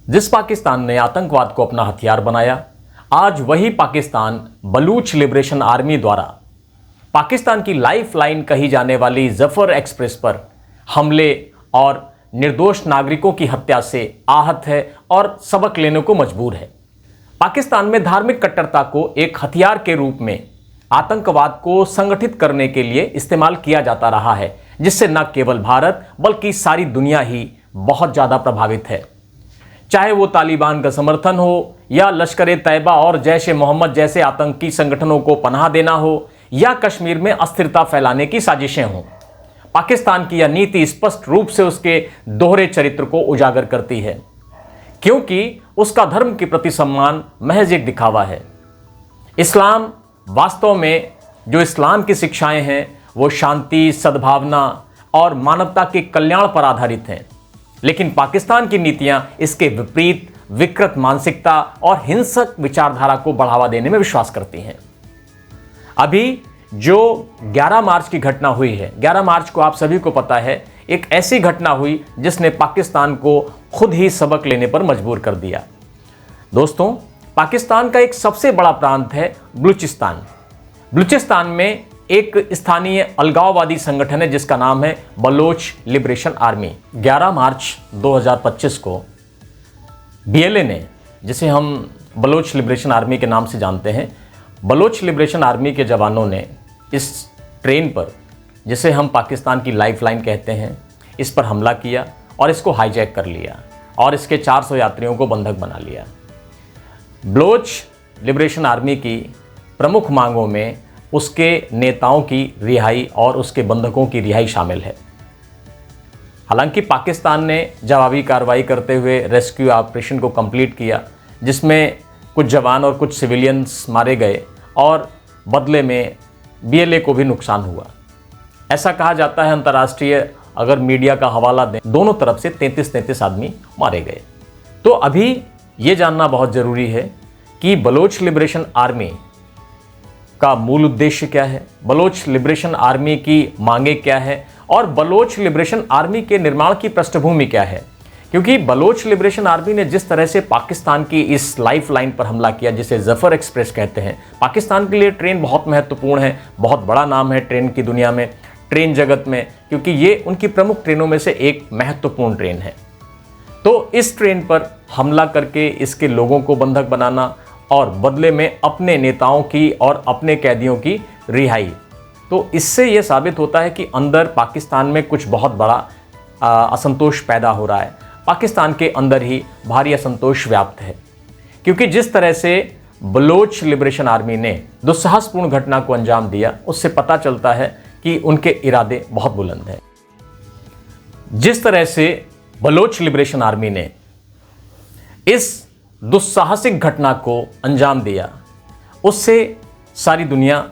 जिस पाकिस्तान ने आतंकवाद को अपना हथियार बनाया, आज वही पाकिस्तान बलूच लिबरेशन आर्मी द्वारा पाकिस्तान की लाइफ लाइन कही जाने वाली जफर एक्सप्रेस पर हमले और निर्दोष नागरिकों की हत्या से आहत है और सबक लेने को मजबूर है। पाकिस्तान में धार्मिक कट्टरता को एक हथियार के रूप में आतंकवाद को संगठित करने के लिए इस्तेमाल किया जाता रहा है, जिससे न केवल भारत बल्कि सारी दुनिया ही बहुत ज़्यादा प्रभावित है। चाहे वो तालिबान का समर्थन हो या लश्कर ए तैयबा और जैश ए मोहम्मद जैसे आतंकी संगठनों को पनाह देना हो या कश्मीर में अस्थिरता फैलाने की साजिशें हों, पाकिस्तान की यह नीति स्पष्ट रूप से उसके दोहरे चरित्र को उजागर करती है, क्योंकि उसका धर्म के प्रति सम्मान महज एक दिखावा है। इस्लाम वास्तव में जो इस्लाम की शिक्षाएं हैं वो शांति, सद्भावना और मानवता के कल्याण पर आधारित हैं, लेकिन पाकिस्तान की नीतियां इसके विपरीत विकृत मानसिकता और हिंसक विचारधारा को बढ़ावा देने में विश्वास करती हैं। अभी जो 11 मार्च की घटना हुई है, 11 मार्च को आप सभी को पता है एक ऐसी घटना हुई जिसने पाकिस्तान को खुद ही सबक लेने पर मजबूर कर दिया। दोस्तों, पाकिस्तान का एक सबसे बड़ा प्रांत है बलूचिस्तान। बलूचिस्तान में एक स्थानीय अलगाववादी संगठन है जिसका नाम है बलोच लिबरेशन आर्मी। 11 मार्च 2025 को BLA ने, जिसे हम बलोच लिबरेशन आर्मी के नाम से जानते हैं, बलोच लिबरेशन आर्मी के जवानों ने इस ट्रेन पर, जिसे हम पाकिस्तान की लाइफ लाइन कहते हैं, इस पर हमला किया और इसको हाईजैक कर लिया और इसके 400 यात्रियों को बंधक बना लिया। बलोच लिबरेशन आर्मी की प्रमुख मांगों में उसके नेताओं की रिहाई और उसके बंधकों की रिहाई शामिल है। हालांकि पाकिस्तान ने जवाबी कार्रवाई करते हुए रेस्क्यू ऑपरेशन को कंप्लीट किया, जिसमें कुछ जवान और कुछ सिविलियंस मारे गए और बदले में BLA को भी नुकसान हुआ। ऐसा कहा जाता है, अंतर्राष्ट्रीय अगर मीडिया का हवाला दें, दोनों तरफ से 33 आदमी मारे गए। तो अभी ये जानना बहुत ज़रूरी है कि बलोच लिबरेशन आर्मी का मूल उद्देश्य क्या है, बलोच लिबरेशन आर्मी की मांगे क्या है और बलोच लिबरेशन आर्मी के निर्माण की पृष्ठभूमि क्या है। क्योंकि बलोच लिबरेशन आर्मी ने जिस तरह से पाकिस्तान की इस लाइफ लाइन पर हमला किया, जिसे जफर एक्सप्रेस कहते हैं, पाकिस्तान के लिए ट्रेन बहुत महत्वपूर्ण है, बहुत बड़ा नाम है ट्रेन की दुनिया में, ट्रेन जगत में, क्योंकि ये उनकी प्रमुख ट्रेनों में से एक महत्वपूर्ण ट्रेन है। तो इस ट्रेन पर हमला करके इसके लोगों को बंधक बनाना और बदले में अपने नेताओं की और अपने कैदियों की रिहाई, तो इससे यह साबित होता है कि अंदर पाकिस्तान में कुछ बहुत बड़ा असंतोष पैदा हो रहा है। पाकिस्तान के अंदर ही भारी असंतोष व्याप्त है, क्योंकि जिस तरह से बलोच लिबरेशन आर्मी ने दुस्साहसपूर्ण घटना को अंजाम दिया, उससे पता चलता है कि उनके इरादे बहुत बुलंद हैं। जिस तरह से बलोच लिबरेशन आर्मी ने इस दुस्साहसिक घटना को अंजाम दिया, उससे सारी दुनिया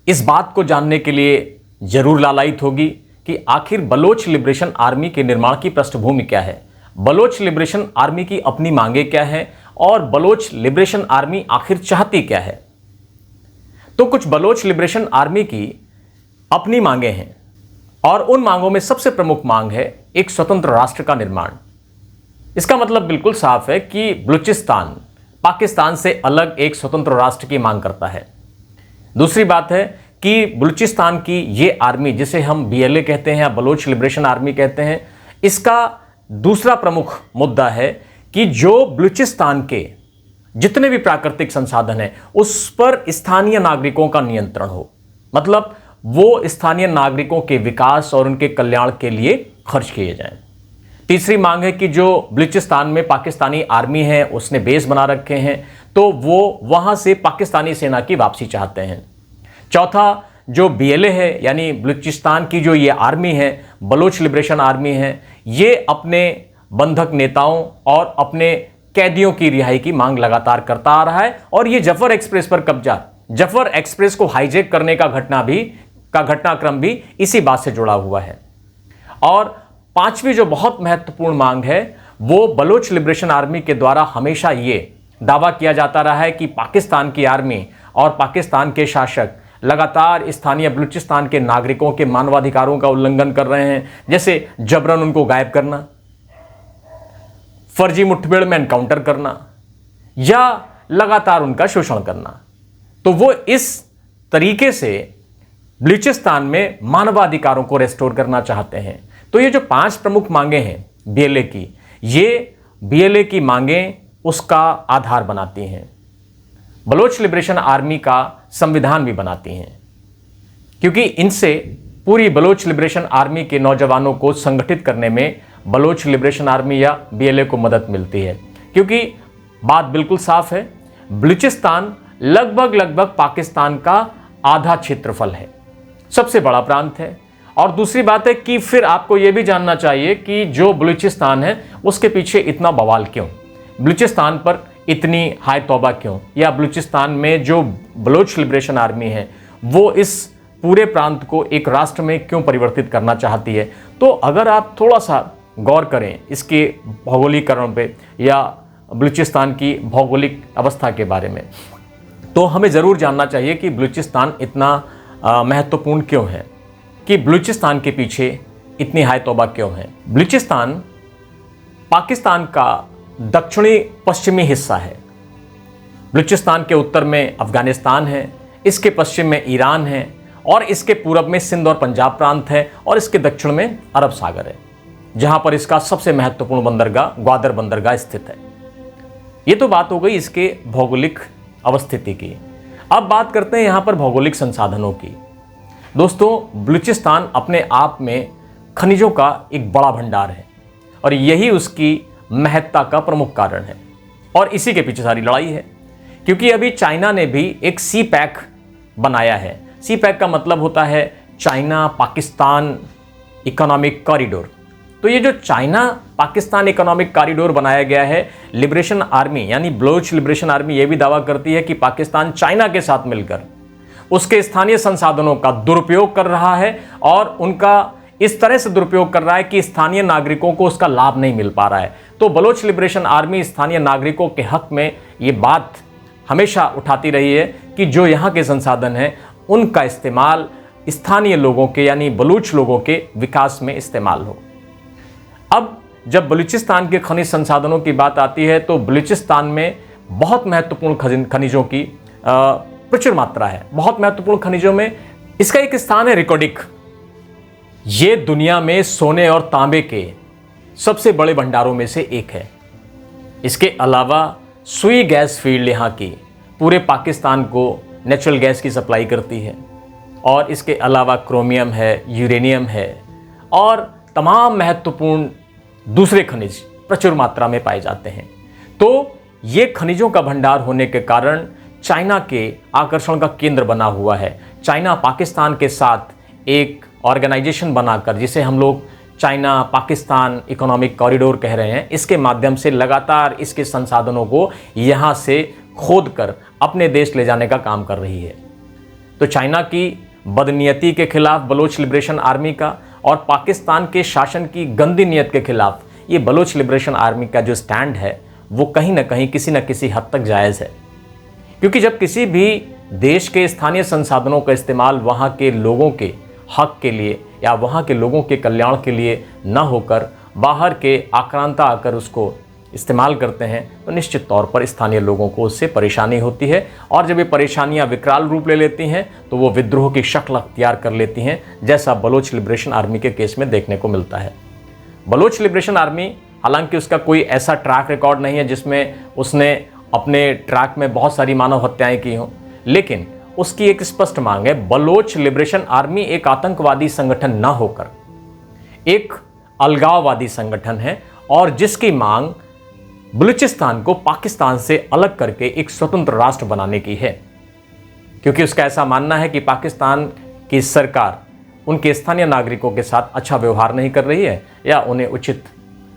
इस बात को जानने के लिए जरूर लालायित होगी कि आखिर बलोच लिबरेशन आर्मी के निर्माण की पृष्ठभूमि क्या है, बलोच लिबरेशन आर्मी की अपनी मांगे क्या है और बलोच लिबरेशन आर्मी आखिर चाहती क्या है। तो कुछ बलोच लिबरेशन आर्मी की अपनी मांगे हैं और उन मांगों में सबसे प्रमुख मांग है एक स्वतंत्र राष्ट्र का निर्माण। इसका मतलब बिल्कुल साफ है कि बलूचिस्तान पाकिस्तान से अलग एक स्वतंत्र राष्ट्र की मांग करता है। दूसरी बात है कि बलूचिस्तान की ये आर्मी, जिसे हम BLA कहते हैं या बलोच लिबरेशन आर्मी कहते हैं, इसका दूसरा प्रमुख मुद्दा है कि जो बलूचिस्तान के जितने भी प्राकृतिक संसाधन हैं उस पर स्थानीय नागरिकों का नियंत्रण हो, मतलब वो स्थानीय नागरिकों के विकास और उनके कल्याण के लिए खर्च किए जाएं। तीसरी मांग है कि जो बलूचिस्तान में पाकिस्तानी आर्मी है उसने बेस बना रखे हैं, तो वो वहां से पाकिस्तानी सेना की वापसी चाहते हैं। चौथा, जो BLA है यानी बलूचिस्तान की जो ये आर्मी है, बलोच लिबरेशन आर्मी है, ये अपने बंधक नेताओं और अपने कैदियों की रिहाई की मांग लगातार करता आ रहा है और ये जफर एक्सप्रेस पर कब्जा, जफर एक्सप्रेस को हाईजैक करने का घटनाक्रम भी इसी बात से जुड़ा हुआ है। और पांचवी जो बहुत महत्वपूर्ण मांग है, वो बलोच लिबरेशन आर्मी के द्वारा हमेशा ये दावा किया जाता रहा है कि पाकिस्तान की आर्मी और पाकिस्तान के शासक लगातार स्थानीय बलूचिस्तान के नागरिकों के मानवाधिकारों का उल्लंघन कर रहे हैं, जैसे जबरन उनको गायब करना, फर्जी मुठभेड़ में एनकाउंटर करना या लगातार उनका शोषण करना। तो वो इस तरीके से बलूचिस्तान में मानवाधिकारों को रेस्टोर करना चाहते हैं। तो ये जो 5 प्रमुख मांगे हैं बीएलए की, ये बीएलए की मांगें उसका आधार बनाती हैं, बलोच लिबरेशन आर्मी का संविधान भी बनाती हैं, क्योंकि इनसे पूरी बलोच लिबरेशन आर्मी के नौजवानों को संगठित करने में बलोच लिबरेशन आर्मी या बीएलए को मदद मिलती है। क्योंकि बात बिल्कुल साफ है, बलूचिस्तान लगभग पाकिस्तान का आधा क्षेत्रफल है, सबसे बड़ा प्रांत है। और दूसरी बात है कि फिर आपको यह भी जानना चाहिए कि जो बलूचिस्तान है उसके पीछे इतना बवाल क्यों, बलूचिस्तान पर इतनी हाय तौबा क्यों, या बलूचिस्तान में जो बलोच लिबरेशन आर्मी है वो इस पूरे प्रांत को एक राष्ट्र में क्यों परिवर्तित करना चाहती है। तो अगर आप थोड़ा सा गौर करें इसके भौगोलिकरण पे या बलूचिस्तान की भौगोलिक अवस्था के बारे में, तो हमें ज़रूर जानना चाहिए कि बलूचिस्तान इतना महत्वपूर्ण क्यों है, कि बलूचिस्तान के पीछे इतनी हाय तौबा क्यों है। बलूचिस्तान पाकिस्तान का दक्षिणी पश्चिमी हिस्सा है। बलूचिस्तान के उत्तर में अफगानिस्तान है, इसके पश्चिम में ईरान है, और इसके पूरब में सिंध और पंजाब प्रांत है, और इसके दक्षिण में अरब सागर है, जहां पर इसका सबसे महत्वपूर्ण बंदरगाह ग्वादर बंदरगाह स्थित है। ये तो बात हो गई इसके भौगोलिक अवस्थिति की। अब बात करते हैं यहां पर भौगोलिक संसाधनों की। दोस्तों, बलूचिस्तान अपने आप में खनिजों का एक बड़ा भंडार है, और यही उसकी महत्ता का प्रमुख कारण है, और इसी के पीछे सारी लड़ाई है। क्योंकि अभी चाइना ने भी एक सी पैक बनाया है। सी पैक का मतलब होता है चाइना पाकिस्तान इकोनॉमिक कॉरिडोर। तो ये जो चाइना पाकिस्तान इकोनॉमिक कॉरिडोर बनाया गया है, लिबरेशन आर्मी यानी बलोच लिबरेशन आर्मी ये भी दावा करती है कि पाकिस्तान चाइना के साथ मिलकर उसके स्थानीय संसाधनों का दुरुपयोग कर रहा है, और उनका इस तरह से दुरुपयोग कर रहा है कि स्थानीय नागरिकों को उसका लाभ नहीं मिल पा रहा है। तो बलोच लिबरेशन आर्मी स्थानीय नागरिकों के हक में ये बात हमेशा उठाती रही है कि जो यहाँ के संसाधन हैं उनका इस्तेमाल स्थानीय लोगों के यानी बलूच लोगों के विकास में इस्तेमाल हो। अब जब बलूचिस्तान के खनिज संसाधनों की बात आती है तो बलूचिस्तान में बहुत महत्वपूर्ण खनिजों की प्रचुर मात्रा है। बहुत महत्वपूर्ण खनिजों में इसका एक स्थान है रिकोडिक। ये दुनिया में सोने और तांबे के सबसे बड़े भंडारों में से एक है। इसके अलावा सुई गैस फील्ड यहाँ की पूरे पाकिस्तान को नेचुरल गैस की सप्लाई करती है, और इसके अलावा क्रोमियम है, यूरेनियम है, और तमाम महत्वपूर्ण दूसरे खनिज प्रचुर मात्रा में पाए जाते हैं। तो ये खनिजों का भंडार होने के कारण चाइना के आकर्षण का केंद्र बना हुआ है। चाइना पाकिस्तान के साथ एक ऑर्गेनाइजेशन बनाकर, जिसे हम लोग चाइना पाकिस्तान इकोनॉमिक कॉरिडोर कह रहे हैं, इसके माध्यम से लगातार इसके संसाधनों को यहाँ से खोद कर अपने देश ले जाने का काम कर रही है। तो चाइना की बदनीयती के खिलाफ बलोच लिबरेशन आर्मी का, और पाकिस्तान के शासन की गंदी नीयत के खिलाफ ये बलोच लिबरेशन आर्मी का जो स्टैंड है वो कहीं ना कहीं किसी न किसी हद तक जायज़ है। क्योंकि जब किसी भी देश के स्थानीय संसाधनों का इस्तेमाल वहाँ के लोगों के हक के लिए या वहाँ के लोगों के कल्याण के लिए न होकर बाहर के आक्रांता आकर उसको इस्तेमाल करते हैं, तो निश्चित तौर पर स्थानीय लोगों को उससे परेशानी होती है। और जब ये परेशानियां विकराल रूप ले लेती हैं तो वो विद्रोह की शक्ल अख्तियार कर लेती हैं, जैसा बलोच लिबरेशन आर्मी के केस में देखने को मिलता है। बलोच लिबरेशन आर्मी, हालांकि उसका कोई ऐसा ट्रैक रिकॉर्ड नहीं है जिसमें उसने अपने ट्रैक में बहुत सारी मानव हत्याएं की हों, लेकिन उसकी एक स्पष्ट मांग है, बलोच लिबरेशन आर्मी एक आतंकवादी संगठन न होकर एक अलगाववादी संगठन है, और जिसकी मांग बलूचिस्तान को पाकिस्तान से अलग करके एक स्वतंत्र राष्ट्र बनाने की है। क्योंकि उसका ऐसा मानना है कि पाकिस्तान की सरकार उनके स्थानीय नागरिकों के साथ अच्छा व्यवहार नहीं कर रही है या उन्हें उचित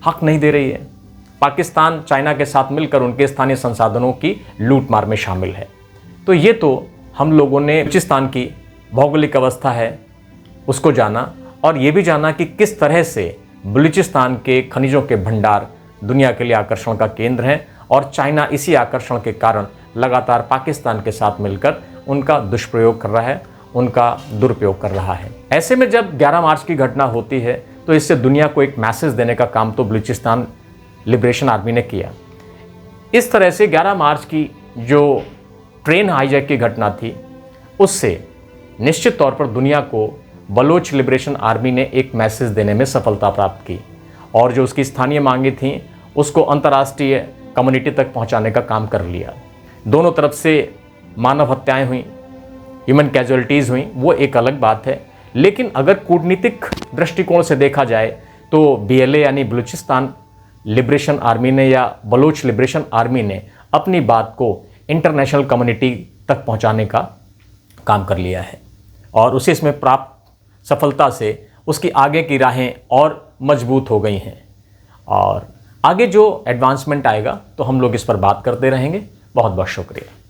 हक नहीं दे रही है। पाकिस्तान चाइना के साथ मिलकर उनके स्थानीय संसाधनों की लूट मार में शामिल है। तो ये तो हम लोगों ने बलूचिस्तान की भौगोलिक अवस्था है उसको जाना, और ये भी जाना कि किस तरह से बलूचिस्तान के खनिजों के भंडार दुनिया के लिए आकर्षण का केंद्र हैं, और चाइना इसी आकर्षण के कारण लगातार पाकिस्तान के साथ मिलकर उनका दुष्प्रयोग कर रहा है, उनका दुरुपयोग कर रहा है। ऐसे में जब 11 मार्च की घटना होती है तो इससे दुनिया को एक मैसेज देने का काम तो बलूचिस्तान लिबरेशन आर्मी ने किया। इस तरह से 11 मार्च की जो ट्रेन हाईजैक की घटना थी, उससे निश्चित तौर पर दुनिया को बलोच लिबरेशन आर्मी ने एक मैसेज देने में सफलता प्राप्त की और जो उसकी स्थानीय मांगें थीं उसको अंतर्राष्ट्रीय कम्युनिटी तक पहुंचाने का काम कर लिया। दोनों तरफ से मानव हत्याएं हुई, ह्यूमन कैजुअलिटीज़ हुई, वो एक अलग बात है। लेकिन अगर कूटनीतिक दृष्टिकोण से देखा जाए तो BLA यानी बलूचिस्तान लिबरेशन आर्मी ने या बलोच लिबरेशन आर्मी ने अपनी बात को इंटरनेशनल कम्युनिटी तक पहुंचाने का काम कर लिया है और उसे इसमें प्राप्त सफलता से उसकी आगे की राहें और मजबूत हो गई हैं। और आगे जो एडवांसमेंट आएगा तो हम लोग इस पर बात करते रहेंगे। बहुत बहुत शुक्रिया।